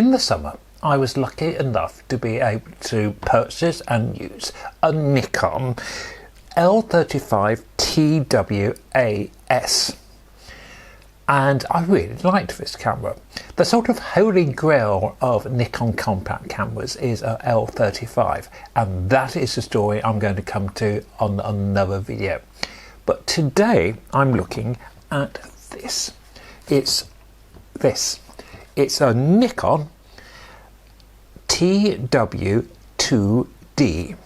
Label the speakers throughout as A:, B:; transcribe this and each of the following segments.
A: in the summer I was lucky enough to be able to purchase and use a Nikon L35 TWAS. And I really liked this camera. The sort of holy grail of Nikon compact cameras is a L35, and that is the story I'm going to come to on another video. But today I'm looking at this. It's a Nikon TW2D,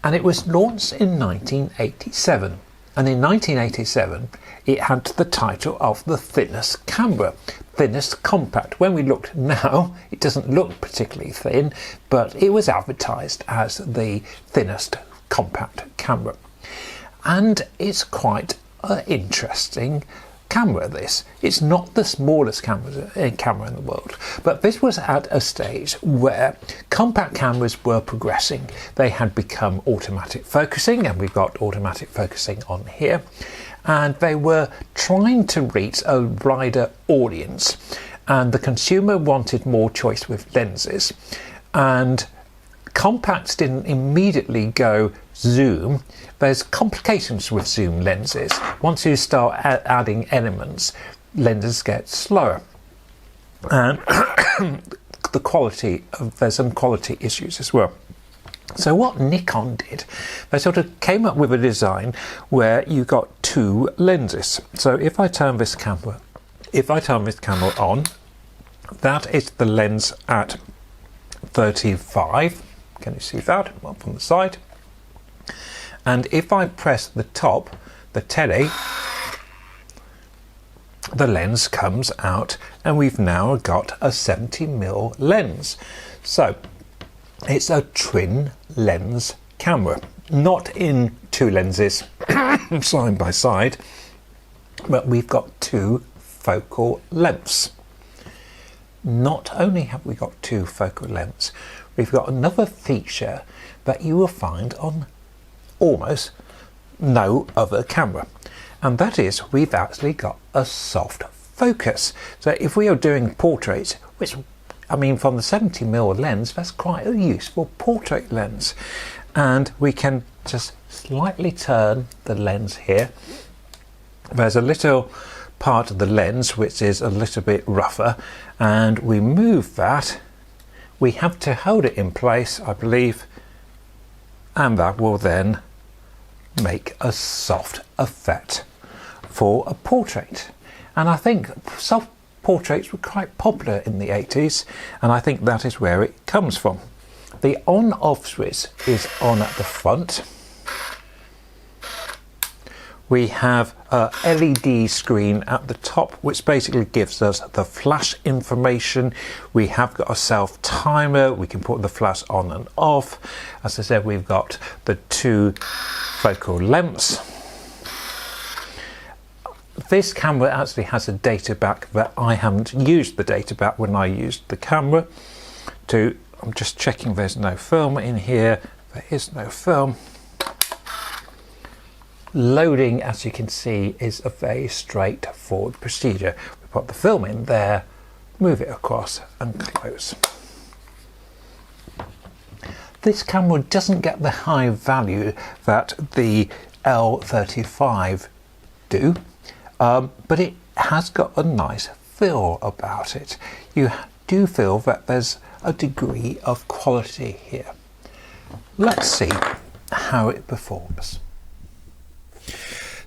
A: and it was launched in 1987. And in 1987 it had the title of the thinnest camera, thinnest compact. When we looked now, it doesn't look particularly thin, but it was advertised as the thinnest compact camera. And it's quite an interesting camera, this. It's not the smallest camera in the world, but this was at a stage where compact cameras were progressing. They had become automatic focusing, and we've got automatic focusing on here, and they were trying to reach a wider audience, and the consumer wanted more choice with lenses, and compacts didn't immediately go zoom. There's complications with zoom lenses. Once you start adding elements, lenses get slower, and the quality there's some quality issues as well. So what Nikon did, they sort of came up with a design where you got two lenses. So if I turn this camera on, that is the lens at 35. Can you see that? One from the side. And if I press the top, the tele, the lens comes out, and we've now got a 70mm lens. So it's a twin lens camera, not in two lenses side by side, but we've got two focal lengths. Not only have we got two focal lengths, we've got another feature that you will find on almost no other camera, and that is we've actually got a soft focus. So if we are doing portraits, which I mean from the 70mm lens, that's quite a useful portrait lens, and we can just slightly turn the lens here. There's a little part of the lens which is a little bit rougher, and we move that. We have to hold it in place, I believe, and that will then make a soft effect for a portrait. And I think soft portraits were quite popular in the 80s, and I think that is where it comes from. The on-off switch is on at the front. We have a LED screen at the top, which basically gives us the flash information. We have got a self timer. We can put the flash on and off. As I said, we've got the two focal lengths. This camera actually has a data back that I haven't used the data back when I used the camera. I'm just checking there's no film in here. There is no film. Loading, as you can see, is a very straightforward procedure. We put the film in there, move it across and close. This camera doesn't get the high value that the L35 do, but it has got a nice feel about it. You do feel that there's a degree of quality here. Let's see how it performs.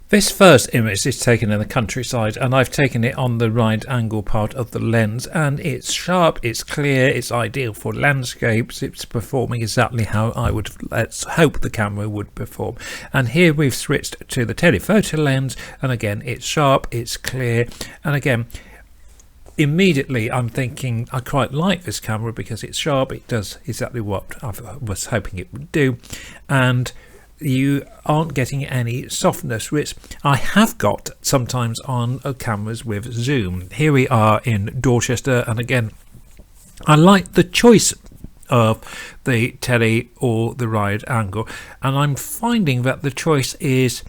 A: This first image is taken in the countryside, and I've taken it on the right angle part of the lens, and it's sharp, it's clear, it's ideal for landscapes. It's performing exactly how I would hope the camera would perform. And here we've switched to the telephoto lens, and again it's sharp, it's clear, and again immediately I'm thinking I quite like this camera because it's sharp, it does exactly what I was hoping it would do, and you aren't getting any softness, which I have got sometimes on cameras with zoom. Here we are in Dorchester, and again I like the choice of the tele or the wide angle, and I'm finding that the choice is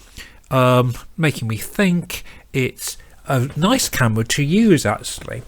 A: making me think. It's a nice camera to use actually.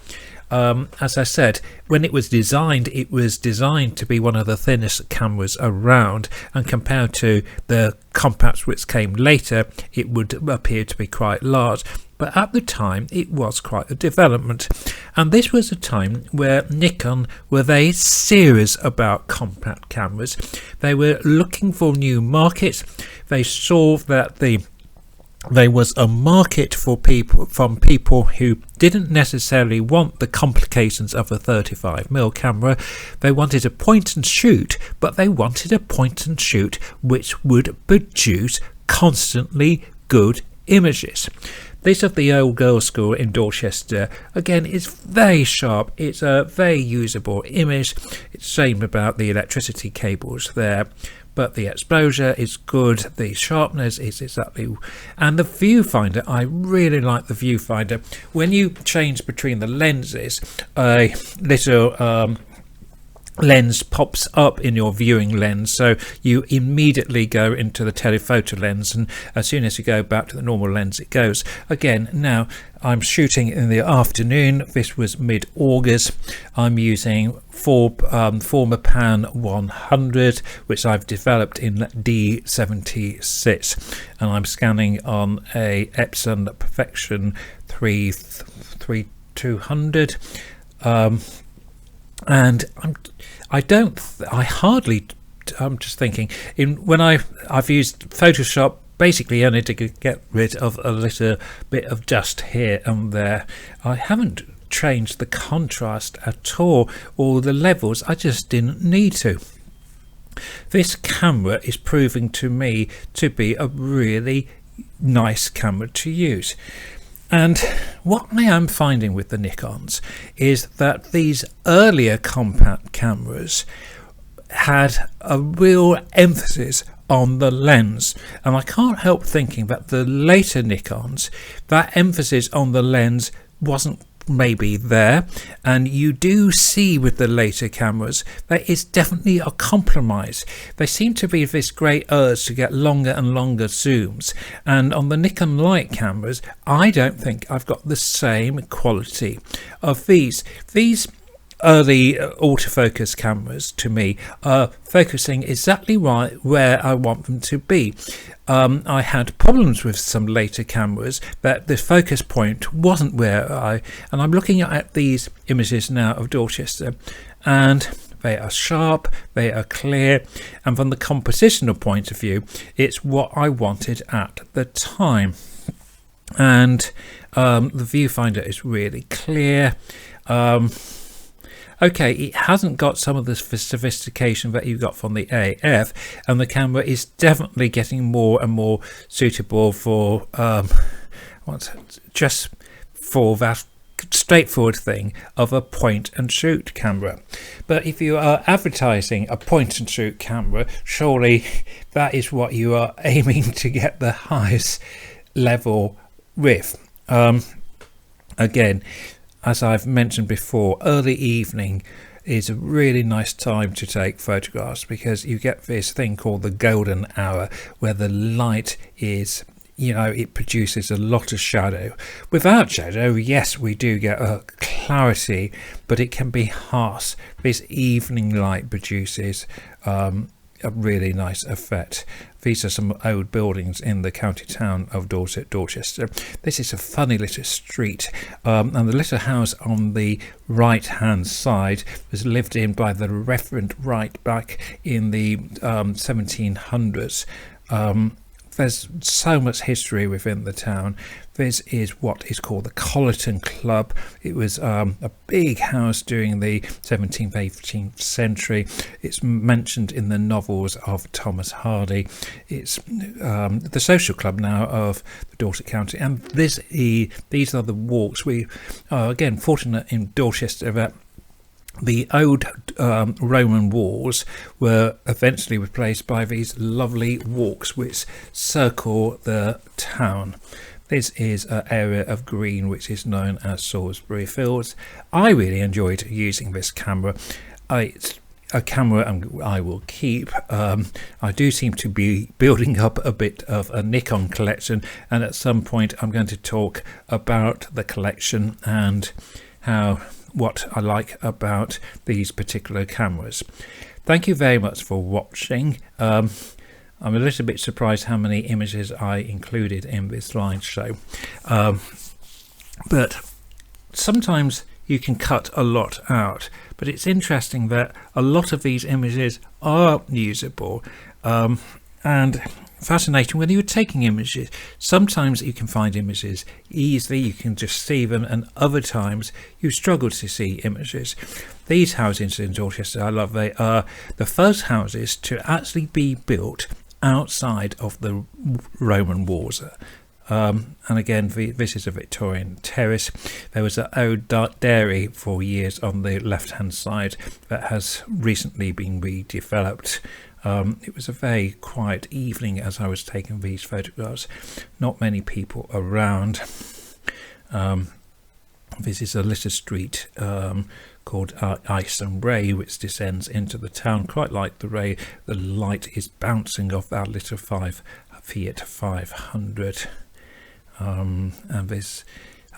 A: As I said, when it was designed to be one of the thinnest cameras around, and compared to the compacts which came later, it would appear to be quite large. But at the time, it was quite a development. And this was a time where Nikon were very serious about compact cameras. They were looking for new markets. They saw that there was a market for people who didn't necessarily want the complications of a 35mm camera. They wanted a point and shoot, but they wanted a point and shoot which would produce constantly good images. This of the old girls' school in Dorchester, again, is very sharp. It's a very usable image. It's the same about the electricity cables there, but the exposure is good, the sharpness is exactly, and the viewfinder, I really like the viewfinder. When you change between the lenses, a little lens pops up in your viewing lens, so you immediately go into the telephoto lens, and as soon as you go back to the normal lens it goes again. Now I'm shooting in the afternoon. This was mid-August. I'm using Formapan 100, which I've developed in D76, and I'm scanning on a Epson Perfection 3200, and I'm just thinking, when I've used Photoshop basically only to get rid of a little bit of dust here and there. I haven't changed the contrast at all, or the levels. I just didn't need to. This camera is proving to me to be a really nice camera to use. And what I am finding with the Nikons is that these earlier compact cameras had a real emphasis on the lens, and I can't help thinking that the later Nikons, that emphasis on the lens wasn't maybe there, and you do see with the later cameras there is definitely a compromise. There seem to be this great urge to get longer and longer zooms, and on the Nikon light cameras I don't think I've got the same quality of these early autofocus cameras. To me, are focusing exactly right where I want them to be. I had problems with some later cameras that the focus point wasn't where and I'm looking at these images now of Dorchester, and they are sharp, they are clear, and from the compositional point of view it's what I wanted at the time. And the viewfinder is really clear. Okay, it hasn't got some of the sophistication that you got from the AF, and the camera is definitely getting more and more suitable for just for that straightforward thing of a point and shoot camera. But if you are advertising a point and shoot camera, surely that is what you are aiming to get the highest level with. Again, as I've mentioned before, early evening is a really nice time to take photographs, because you get this thing called the golden hour, where the light is, it produces a lot of shadow. Without shadow, yes, we do get a clarity, but it can be harsh. This evening light produces a really nice effect. These are some old buildings in the county town of Dorchester. This is a funny little street, and the little house on the right hand side was lived in by the Reverend Wright back in the 1700s. There's so much history within the town. This is what is called the Colleton Club. It was a big house during the 17th, 18th century. It's mentioned in the novels of Thomas Hardy. It's the social club now of the Dorset County. And these are the walks. We are, again, fortunate in Dorchester that the old Roman walls were eventually replaced by these lovely walks which circle the town. This is an area of green which is known as Salisbury Fields. I really enjoyed using this camera. It's a camera I will keep. I do seem to be building up a bit of a Nikon collection, and at some point I'm going to talk about the collection and how what I like about these particular cameras. Thank you very much for watching. I'm a little bit surprised how many images I included in this slideshow, but sometimes you can cut a lot out, but it's interesting that a lot of these images are usable and fascinating when you're taking images. Sometimes you can find images easily, you can just see them, and other times you struggle to see images. These houses in Dorchester, I love. They are the first houses to actually be built outside of the Roman walls. And again, this is a Victorian terrace. There was an old dairy for years on the left hand side that has recently been redeveloped. It was a very quiet evening as I was taking these photographs. Not many people around. This is a little street called Ice and Ray, which descends into the town. Quite like the Ray, the light is bouncing off our little Fiat 500. And this,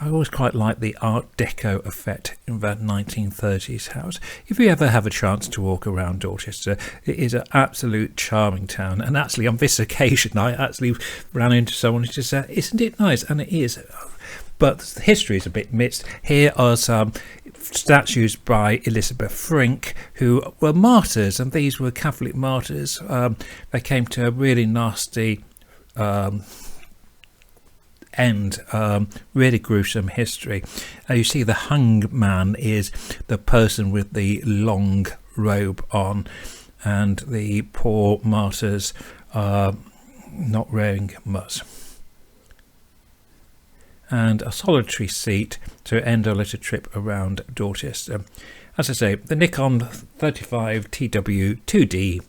A: I always quite like the Art Deco effect in that 1930s house. If you ever have a chance to walk around Dorchester, it is an absolute charming town. And actually on this occasion I actually ran into someone who just said, isn't it nice? And it is. But the history is a bit mixed. Here are some statues by Elizabeth Frink, who were martyrs, and these were Catholic martyrs. They came to a really nasty end, really gruesome history. You see the hung man is the person with the long robe on, and the poor martyrs are not wearing much. And a solitary seat to end our little trip around Dorchester. As I say, the Nikon 35 TW2D,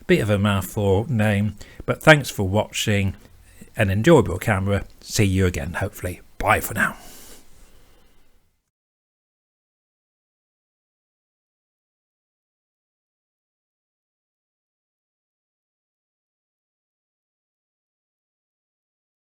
A: bit of a mouthful name, but thanks for watching. An enjoyable camera. See you again, hopefully. Bye for now.